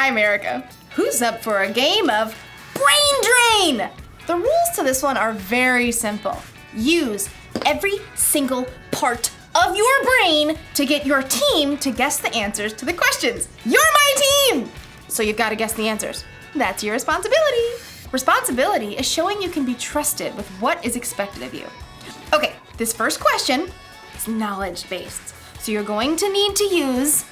Hi, America. Who's up for a game of Brain Drain? The rules to this one are very simple. Use every single part of your brain to get your team to guess the answers to the questions. You're my team! So you've got to guess the answers. That's your responsibility. Responsibility is showing you can be trusted with what is expected of you. Okay, this first question is knowledge-based. So you're going to need to use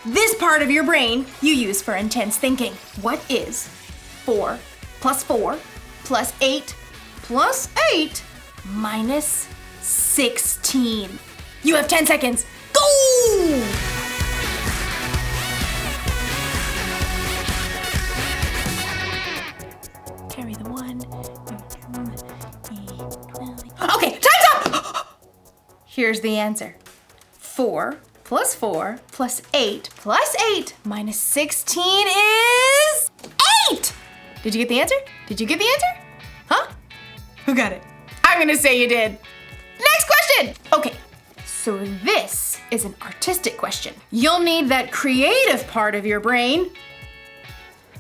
this part of your brain you use for intense thinking. What is 4 plus 4 plus 8 plus 8 minus 16? You have 10 seconds. Go! Carry the 1. Okay, time's up! Here's the answer. 4 plus 4 plus 8 plus 8 minus 16 is 8! Did you get the answer? Did you get the answer? Huh? Who got it? I'm gonna say you did. Next question! Okay, so this is an artistic question. You'll need that creative part of your brain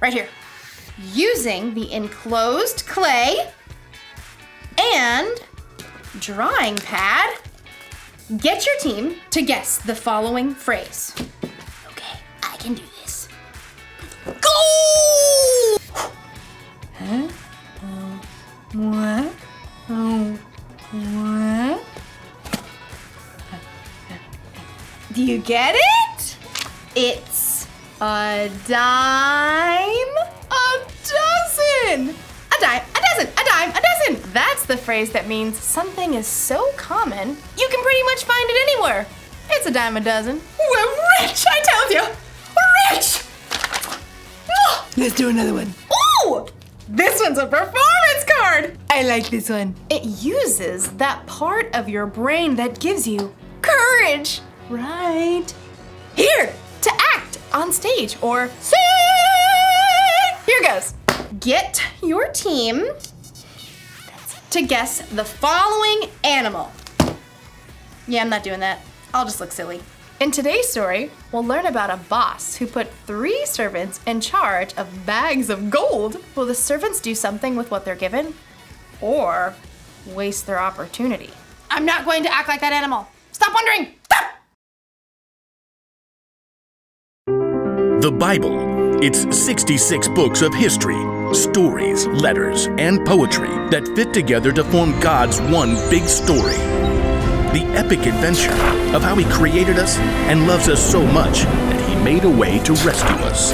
right here. Using the enclosed clay and drawing pad, get your team to guess the following phrase. Okay, I can do this. Go! Huh? Oh, what? Oh, what? Do you get it? It's a dime a dozen. A dime a dozen, a dime a dozen. That's the phrase that means something is so common, you can pretty much find it anywhere. It's a dime a dozen. We're rich, I tell you. We're rich. Oh. Let's do another one. Ooh, this one's a performance card. I like this one. It uses that part of your brain that gives you courage, right? Here, to act on stage or sing. Here goes. Get your team to guess the following animal. Yeah, I'm not doing that. I'll just look silly. In today's story, we'll learn about a boss who put 3 servants in charge of bags of gold. Will the servants do something with what they're given or waste their opportunity? I'm not going to act like that animal. Stop wondering. Stop! The Bible. It's 66 books of history, stories, letters, and poetry that fit together to form God's one big story. The epic adventure of how He created us and loves us so much that He made a way to rescue us.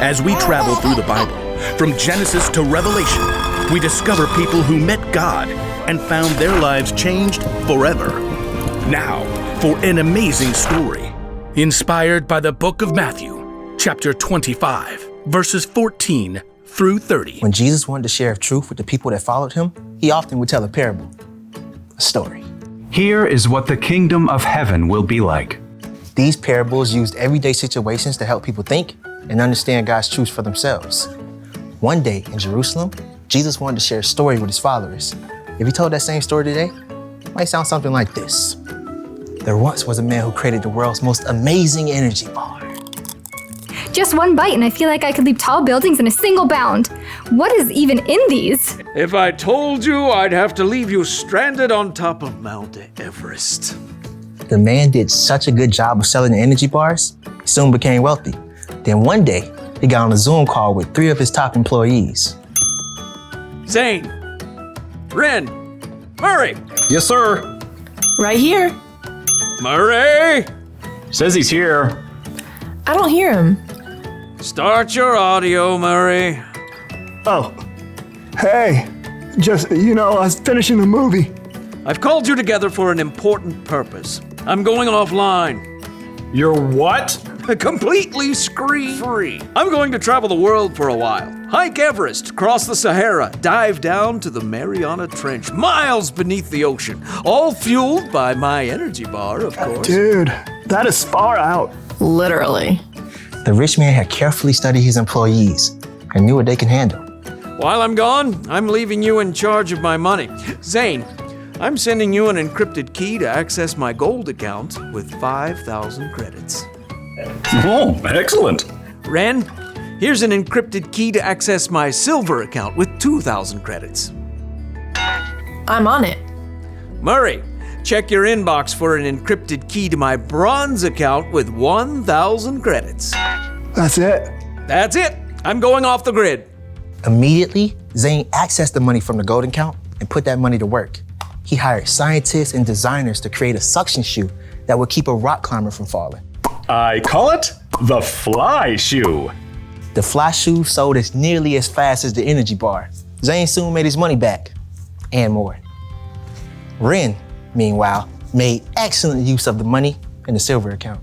As we travel through the Bible, from Genesis to Revelation, we discover people who met God and found their lives changed forever. Now, for an amazing story, inspired by the book of Matthew, chapter 25, verses 14 through 30. When Jesus wanted to share truth with the people that followed Him, He often would tell a parable, a story. Here is what the kingdom of heaven will be like. These parables used everyday situations to help people think and understand God's truth for themselves. One day in Jerusalem, Jesus wanted to share a story with His followers. If He told that same story today, it might sound something like this. There once was a man who created the world's most amazing energy bar. Just one bite and I feel like I could leap tall buildings in a single bound. What is even in these? If I told you, I'd have to leave you stranded on top of Mount Everest. The man did such a good job of selling the energy bars, he soon became wealthy. Then one day, he got on a Zoom call with 3 of his top employees. Zane, Ren, Murray. Yes, sir. Right here. Murray, Says he's here. I don't hear him. start your audio, Murray. Oh, hey, just, I was finishing the movie. I've called you together for an important purpose. I'm going offline. You're what? Completely screen-free. I'm going to travel the world for a while. Hike Everest, cross the Sahara, dive down to the Mariana Trench, miles beneath the ocean, all fueled by my energy bar, of course. Dude, that is far out. Literally. The rich man had carefully studied his employees and knew what they can handle. While I'm gone, I'm leaving you in charge of my money. Zane, I'm sending you an encrypted key to access my gold account with 5,000 credits. Oh, excellent. Ren, here's an encrypted key to access my silver account with 2,000 credits. I'm on it. Murray, check your inbox for an encrypted key to my bronze account with 1,000 credits. That's it. That's it. I'm going off the grid. Immediately, Zane accessed the money from the gold account and put that money to work. He hired scientists and designers to create a suction shoe that would keep a rock climber from falling. I call it the fly shoe. The fly shoe sold as nearly as fast as the energy bar. Zane soon made his money back, and more. Ren, meanwhile, made excellent use of the money in the silver account.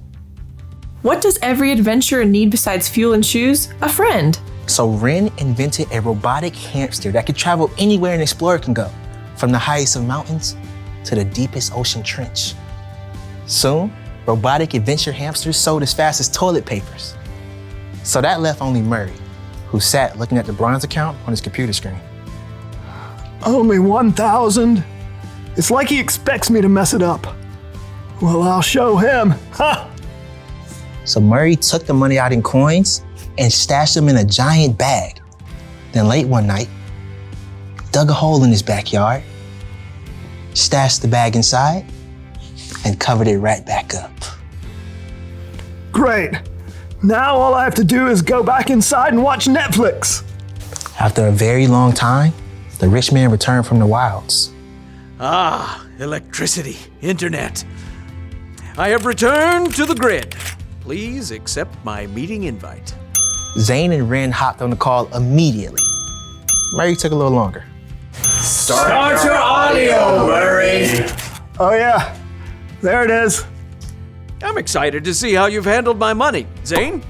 What does every adventurer need besides fuel and shoes? A friend. So Ren invented a robotic hamster that could travel anywhere an explorer can go, from the highest of mountains to the deepest ocean trench. Soon, robotic adventure hamsters sold as fast as toilet papers. So that left only Murray, who sat looking at the bronze account on his computer screen. Only 1,000? It's like he expects me to mess it up. Well, I'll show him. Ha! So Murray took the money out in coins and stashed them in a giant bag. Then late one night, dug a hole in his backyard, stashed the bag inside, and covered it right back up. Great. Now all I have to do is go back inside and watch Netflix. After a very long time, the rich man returned from the wilds. Ah, electricity, internet. I have returned to the grid. Please accept my meeting invite. Zane and Ren hopped on the call immediately. Murray took a little longer. Start your audio, Murray. Oh yeah, there it is. I'm excited to see how you've handled my money. Zane?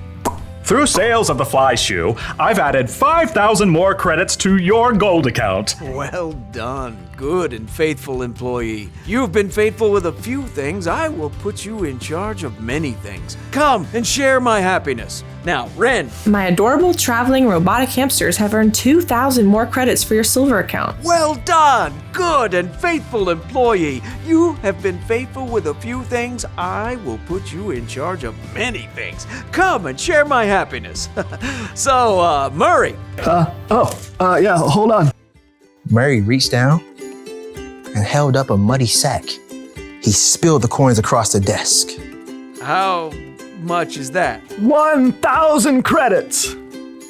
Through sales of the fly shoe, I've added 5,000 more credits to your gold account. Well done, good and faithful employee. You've been faithful with a few things. I will put you in charge of many things. Come and share my happiness. Now, Ren. My adorable traveling robotic hamsters have earned 2,000 more credits for your silver account. Well done, good and faithful employee. You have been faithful with a few things. I will put you in charge of many things. Come and share my happiness. So, Murray. Yeah, hold on. Murray reached down and held up a muddy sack. He spilled the coins across the desk. How much is that? 1,000 credits.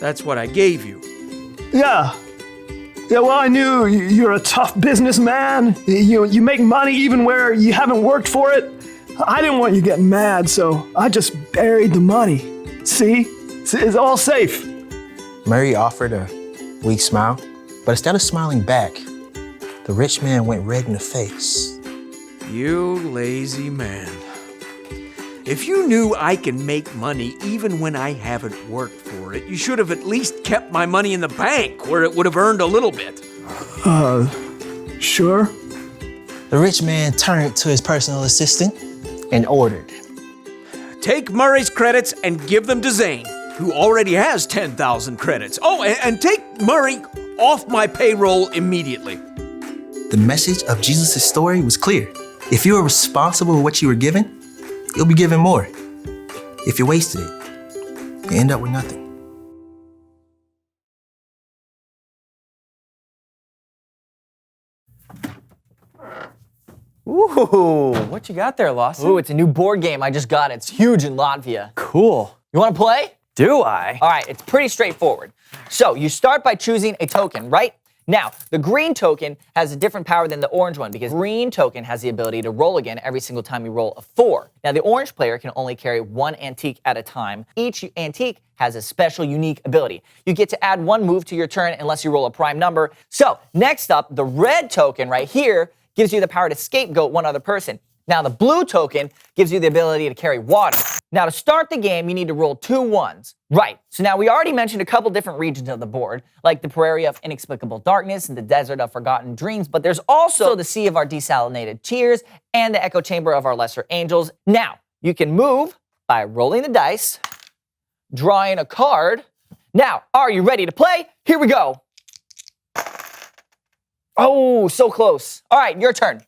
That's what I gave you. Yeah. Yeah, well, I knew you're a tough businessman. You make money even where you haven't worked for it. I didn't want you getting mad, so I just buried the money. See? It's all safe. Murray offered a weak smile, but instead of smiling back, the rich man went red in the face. You lazy man. If you knew I can make money even when I haven't worked for it, you should have at least kept my money in the bank where it would have earned a little bit. Sure. The rich man turned to his personal assistant and ordered. Take Murray's credits and give them to Zane, who already has 10,000 credits. Oh, and take Murray off my payroll immediately. The message of Jesus' story was clear. If you are responsible for what you were given, you'll be given more. If you wasted it, you end up with nothing. Ooh, what you got there, Lawson? Ooh, it's a new board game I just got. It's huge in Latvia. Cool. You want to play? Do I? All right, it's pretty straightforward. So you start by choosing a token, right? Now, the green token has a different power than the orange one because green token has the ability to roll again every single time you roll a 4. Now, the orange player can only carry one antique at a time. Each antique has a special, unique ability. You get to add one move to your turn unless you roll a prime number. So, next up, the red token right here gives you the power to scapegoat one other person. Now, the blue token gives you the ability to carry water. Now, to start the game, you need to roll 2 ones. Right, so now we already mentioned a couple different regions of the board, like the Prairie of Inexplicable Darkness and the Desert of Forgotten Dreams, but there's also the Sea of Our Desalinated Tears and the Echo Chamber of Our Lesser Angels. Now, you can move by rolling the dice, drawing a card. Now, are you ready to play? Here we go. Oh, so close. All right, your turn.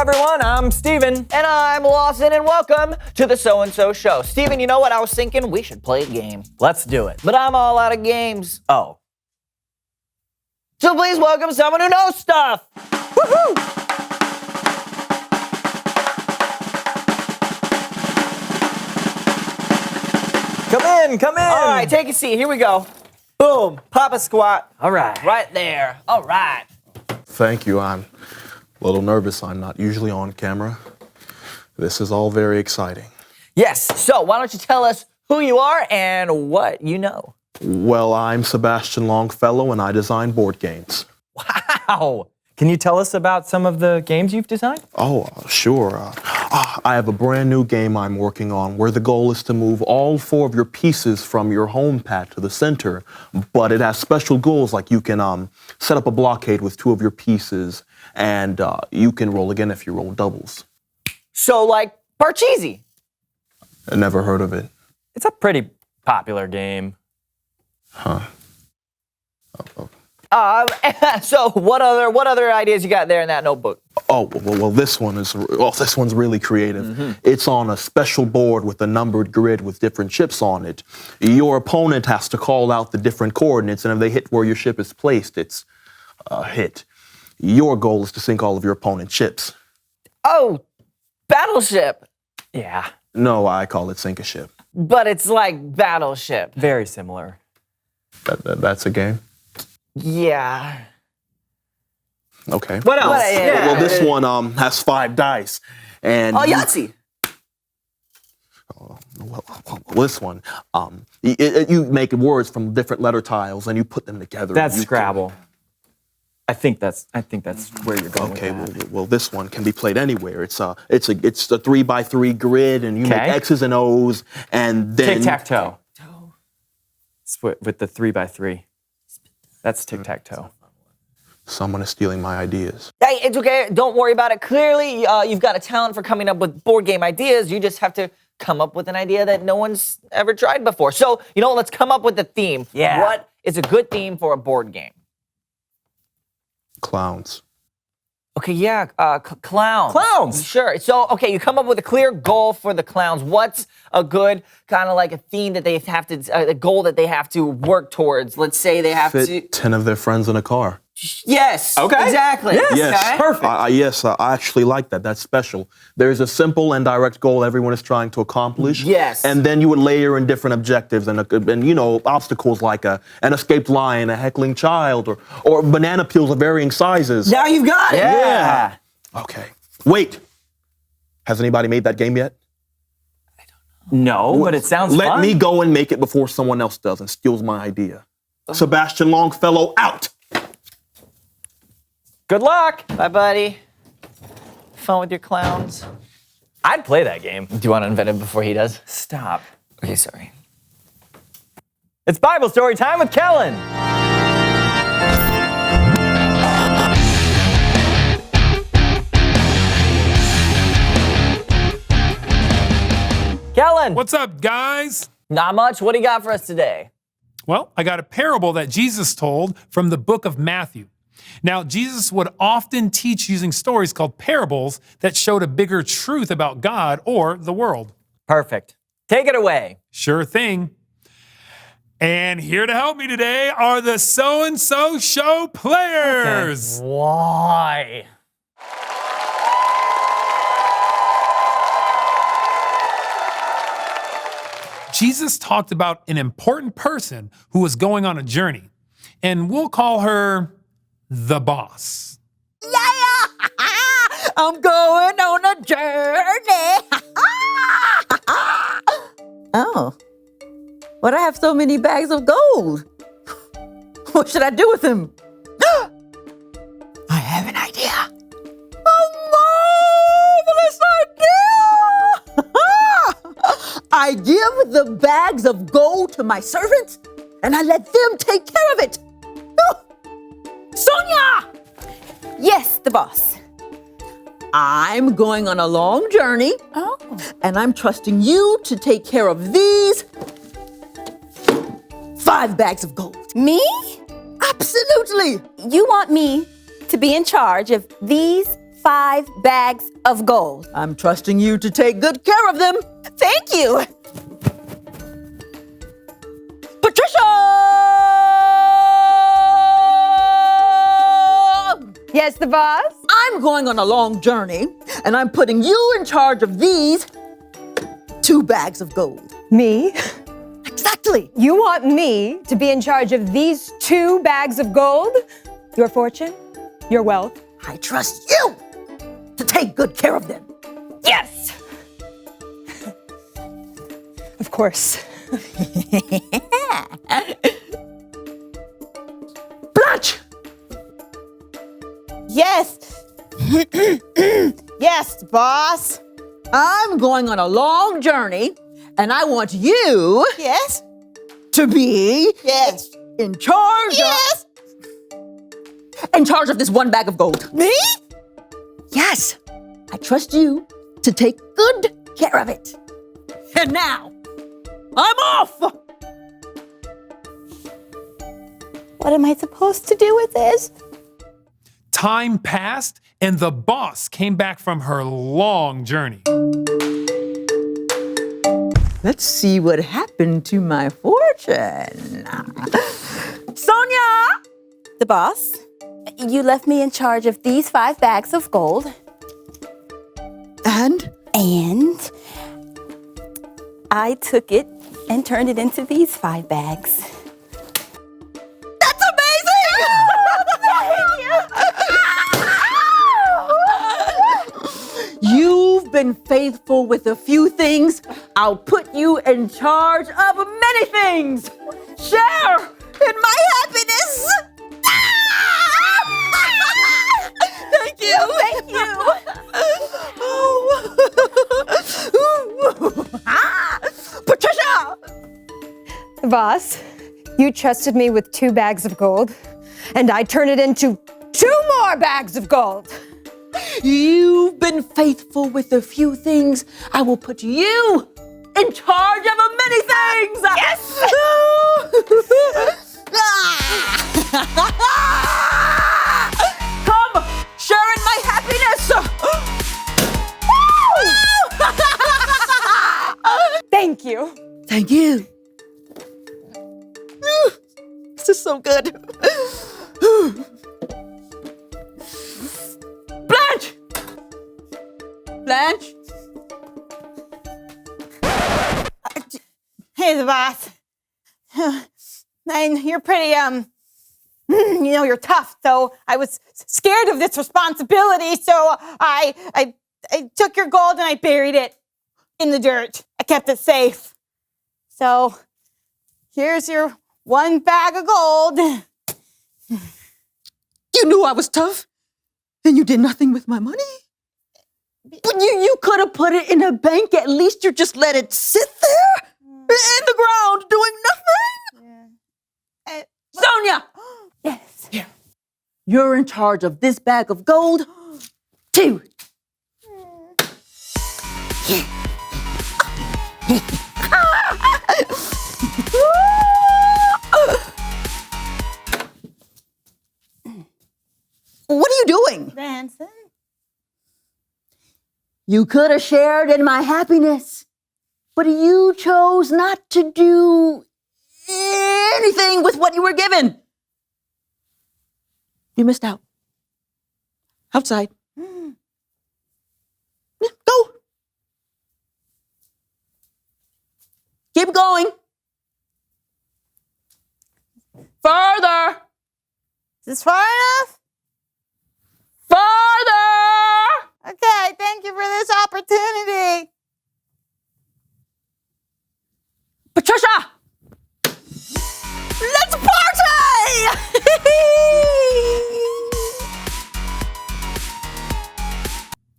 everyone, I'm Steven. And I'm Lawson, and welcome to the So-and-So Show. Steven, you know what? I was thinking we should play a game. Let's do it. But I'm all out of games. Oh. So please welcome someone who knows stuff. Woohoo! Come in. All right, take a seat. Here we go. Boom. Papa squat. All right. Right there. All right. Thank you. I'm a little nervous. I'm not usually on camera. This is all very exciting. Yes. So why don't you tell us who you are and what you know? Well, I'm Sebastian Longfellow, and I design board games. Wow. Can you tell us about some of the games you've designed? Oh, sure. I have a brand new game I'm working on where the goal is to move all 4 of your pieces from your home pad to the center, but it has special goals like you can set up a blockade with 2 of your pieces, and you can roll again if you roll doubles. So like Parcheesi. I never heard of it. It's a pretty popular game. Huh. So what other ideas you got there in that notebook? Oh, well, this one's really creative. Mm-hmm. It's on a special board with a numbered grid with different ships on it. Your opponent has to call out the different coordinates, and if they hit where your ship is placed, it's a hit. Your goal is to sink all of your opponent's ships. Oh, Battleship. Yeah. No, I call it sink a ship. But it's like Battleship. Very similar. That's a game? Yeah. Okay. What else? Well, this one has 5 dice. And Yahtzee. Well, this one, you make words from different letter tiles and you put them together. That's Scrabble. I think that's where you're going. Okay. With that. Well, this one can be played anywhere. It's a 3x3 grid, and you make X's and O's, and then tic-tac-toe. With the 3x3. That's tic-tac-toe. Someone is stealing my ideas. Hey, it's okay. Don't worry about it. Clearly, you've got a talent for coming up with board game ideas. You just have to come up with an idea that no one's ever tried before. So, let's come up with a theme. Yeah. What is a good theme for a board game? Clowns. Okay, yeah, clowns. Clowns! Sure. So, okay, you come up with a clear goal for the clowns. What's a good kind of like a theme that they have to, a goal that they have to work towards? Let's say they have Fit to. 10 of their friends in a car. Yes. Okay. Exactly. Yes. Okay. Perfect. Yes, I actually like that. That's special. There's a simple and direct goal everyone is trying to accomplish. Yes. And then you would layer in different objectives and obstacles like an escaped lion, a heckling child, or banana peels of varying sizes. Now you've got it. Yeah. Okay. Wait. Has anybody made that game yet? No, but it sounds Let fun. me go and make it before someone else does and steals my idea. Sebastian Longfellow out. Good luck. Bye, buddy. Fun with your clowns. I'd play that game. Do you want to invent it before he does? Stop. Okay, sorry. It's Bible story time with Kellen. Kellen. What's up, guys? Not much. What do you got for us today? Well, I got a parable that Jesus told from the book of Matthew. Now, Jesus would often teach using stories called parables that showed a bigger truth about God or the world. Perfect. Take it away. Sure thing. And here to help me today are the So-and-So Show players. Okay. Why? Jesus talked about an important person who was going on a journey, and we'll call her the boss. Yeah! I'm going on a journey. Oh. But I have so many bags of gold. What should I do with them? I have an idea. A marvelous idea! I give the bags of gold to my servants and I let them take care of it. Sonia! Yes, the boss. I'm going on a long journey. Oh. And I'm trusting you to take care of these 5 bags of gold. Me? Absolutely. You want me to be in charge of these 5 bags of gold. I'm trusting you to take good care of them. Thank you. Patricia! Yes, the boss? I'm going on a long journey, and I'm putting you in charge of these 2 bags of gold. Me? Exactly. You want me to be in charge of these 2 bags of gold? Your fortune? Your wealth? I trust you to take good care of them. Yes! Of course. Blanche! Yes. Yes, boss. I'm going on a long journey, and I want you Yes. to be Yes. in charge Yes. in charge of this 1 bag of gold. Me? Yes, I trust you to take good care of it. And now, I'm off! What am I supposed to do with this? Time passed, and the boss came back from her long journey. Let's see what happened to my fortune. Sonia! The boss? You left me in charge of these 5 bags of gold. And? And I took it and turned it into these 5 bags. That's amazing! You've been faithful with a few things. I'll put you in charge of many things. Share in my happiness. Thank you. Thank you. Patricia! Boss, you trusted me with 2 bags of gold, and I turned it into 2 more bags of gold. You've been faithful with a few things. I will put you in charge of many things. Yes! Come, share in my happiness. Thank you. Thank you. This is so good. Blanche! Blanche? Hey, the boss. And you're pretty, you're tough, so I was scared of this responsibility, so I took your gold and I buried it in the dirt. I kept it safe. So, here's your 1 bag of gold. You knew I was tough, and you did nothing with my money. But you could have put it in a bank. At least you just let it sit there in the ground doing nothing. Yeah. Sonia! Yes. You're in charge of this bag of gold, too. What are you doing? Dancing. You could have shared in my happiness, but you chose not to do anything with what you were given. You missed out. Outside. Yeah, go. Keep going. Further. Is this far enough? Further. Okay, thank you for this opportunity. Patricia! Let's party!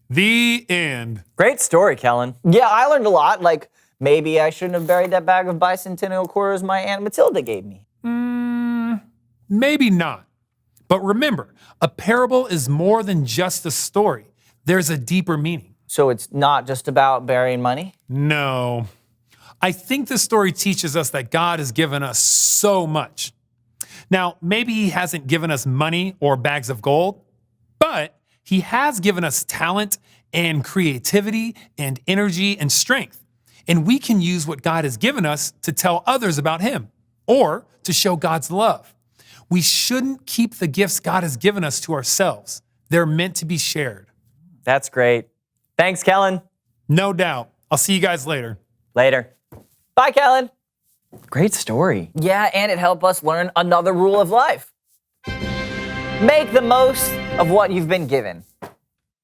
The end. Great story, Kellen. Yeah, I learned a lot. Like, maybe I shouldn't have buried that bag of bicentennial quarters my Aunt Matilda gave me. Maybe not. But remember, a parable is more than just a story. There's a deeper meaning. So it's not just about burying money? No. I think the story teaches us that God has given us so much. Now, maybe he hasn't given us money or bags of gold, but He has given us talent and creativity and energy and strength. And we can use what God has given us to tell others about him or to show God's love. We shouldn't keep the gifts God has given us to ourselves. They're meant to be shared. That's great. Thanks, Kellen. No doubt. I'll see you guys later. Later. Bye, Kellen. Great story. Yeah, and it helped us learn another rule of life. Make the most of what you've been given.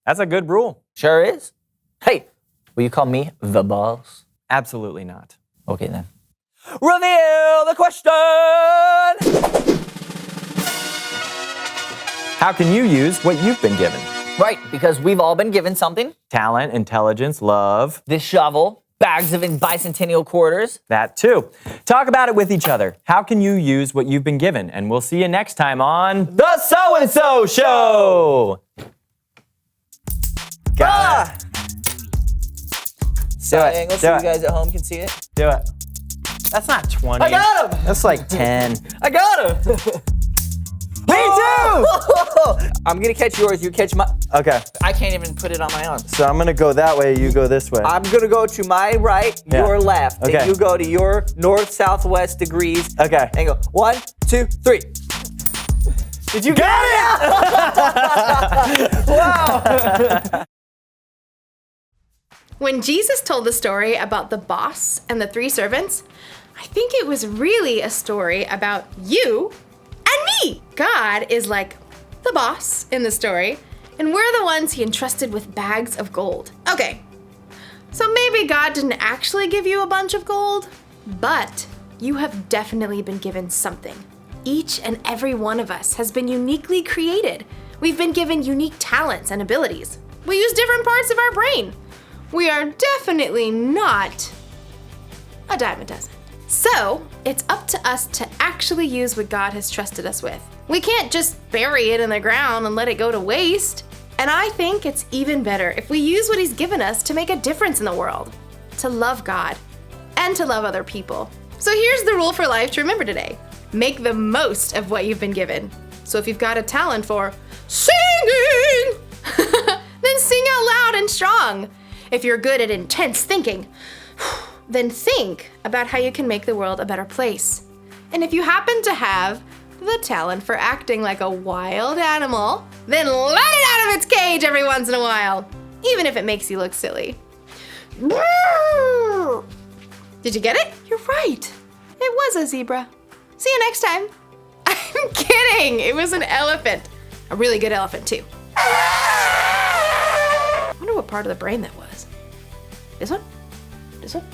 That's a good rule. Sure is. Hey, will you call me the boss? Absolutely not. Okay, then. Reveal the question! How can you use what you've been given? Right, because we've all been given something. Talent, intelligence, love. This shovel, bags of bicentennial quarters. That too. Talk about it with each other. How can you use what you've been given? And we'll see you next time on The So-and-So Show! Ah! Do it. So you guys at home can see it. Do it. That's not 20. I got him! That's like 10. I got him! Me too! I'm gonna catch yours, you catch my... Okay. I can't even put it on my arm. So I'm gonna go that way, you go this way. I'm gonna go to my right, Yeah. your left. Okay. And you go to your north-southwest degrees. Okay. And go 1, 2, 3. Did you Got it? Wow! When Jesus told the story about the boss and the 3 servants, I think it was really a story about you and me. God is like the boss in the story, and we're the ones he entrusted with bags of gold. Okay, so maybe God didn't actually give you a bunch of gold, but you have definitely been given something. Each and every one of us has been uniquely created. We've been given unique talents and abilities. We use different parts of our brain. We are definitely not a dime a dozen. So, it's up to us to actually use what God has trusted us with. We can't just bury it in the ground and let it go to waste. And I think it's even better if we use what he's given us to make a difference in the world, to love God, and to love other people. So here's the rule for life to remember today. Make the most of what you've been given. So if you've got a talent for singing, then sing out loud and strong. If you're good at intense thinking, then think about how you can make the world a better place. And if you happen to have the talent for acting like a wild animal, then let it out of its cage every once in a while, even if it makes you look silly. Did you get it? You're right. It was a zebra. See you next time. I'm kidding. It was an elephant. A really good elephant, too. I wonder what part of the brain that was. This one? This one?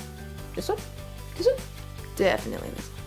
This one? This one? Definitely this one.